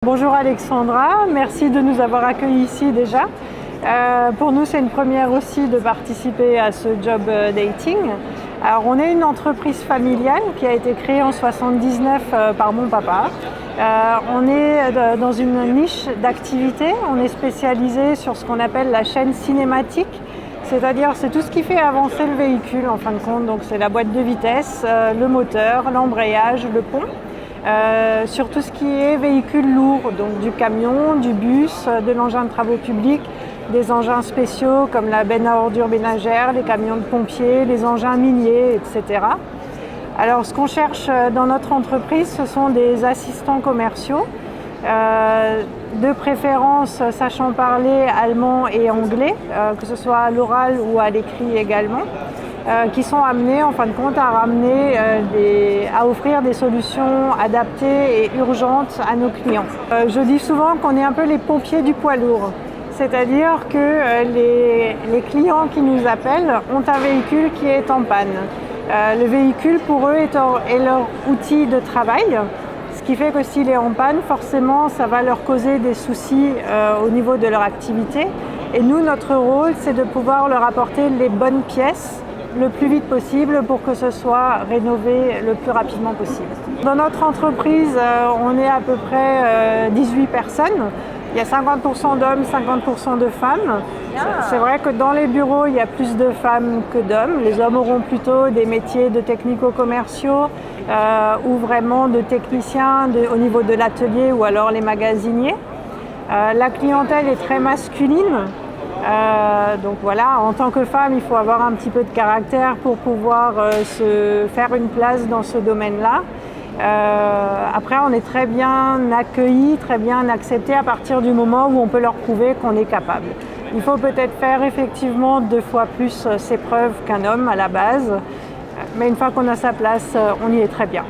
Bonjour Alexandra, merci de nous avoir accueillis ici déjà. Pour nous, c'est une première aussi de participer à ce job dating. Alors, on est une entreprise familiale qui a été créée en 79 par mon papa. On est dans une niche d'activité. On est spécialisé sur ce qu'on appelle la chaîne cinématique. C'est-à-dire, c'est tout ce qui fait avancer le véhicule en fin de compte. Donc, c'est la boîte de vitesse, le moteur, l'embrayage, le pont. Sur tout ce qui est véhicule lourd, donc du camion, du bus, de l'engin de travaux publics, des engins spéciaux comme la benne à ordures ménagères, les camions de pompiers, les engins miniers, etc. Alors ce qu'on cherche dans notre entreprise, ce sont des assistants commerciaux, de préférence sachant parler allemand et anglais, que ce soit à l'oral ou à l'écrit également. Qui sont amenés en fin de compte à offrir des solutions adaptées et urgentes à nos clients. Je dis souvent qu'on est un peu les pompiers du poids lourd, c'est-à-dire que les clients qui nous appellent ont un véhicule qui est en panne. Le véhicule pour eux est leur outil de travail, ce qui fait que s'il est en panne, forcément ça va leur causer des soucis au niveau de leur activité. Et nous, notre rôle, c'est de pouvoir leur apporter les bonnes pièces le plus vite possible pour que ce soit rénové le plus rapidement possible. Dans notre entreprise, on est à peu près 18 personnes. Il y a 50% d'hommes, 50% de femmes. C'est vrai que dans les bureaux, il y a plus de femmes que d'hommes. Les hommes auront plutôt des métiers de technico-commerciaux ou vraiment de techniciens au niveau de l'atelier ou alors les magasiniers. La clientèle est très masculine. Donc voilà, en tant que femme, il faut avoir un petit peu de caractère pour pouvoir se faire une place dans ce domaine-là. Après, on est très bien accueillis, très bien acceptés à partir du moment où on peut leur prouver qu'on est capable. Il faut peut-être faire effectivement 2 fois plus ses preuves qu'un homme à la base, mais une fois qu'on a sa place, on y est très bien.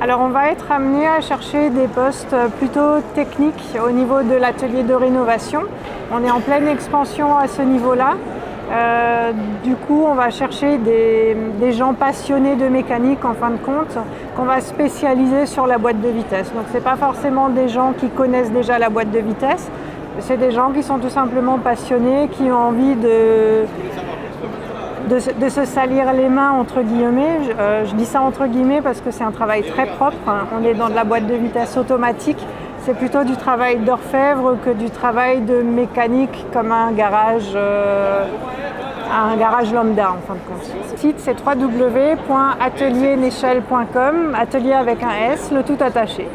Alors on va être amené à chercher des postes plutôt techniques au niveau de l'atelier de rénovation. On est en pleine expansion à ce niveau-là. Du coup, on va chercher des gens passionnés de mécanique en fin de compte, qu'on va spécialiser sur la boîte de vitesse. Donc ce n'est pas forcément des gens qui connaissent déjà la boîte de vitesse, c'est des gens qui sont tout simplement passionnés, qui ont envie de se salir les mains entre guillemets. Je dis ça entre guillemets parce que c'est un travail très propre. On est dans de la boîte de vitesse automatique. C'est plutôt du travail d'orfèvre que du travail de mécanique comme un garage lambda en fin de compte. Le site c'est www.ateliernéchelle.com, atelier avec un S, le tout attaché.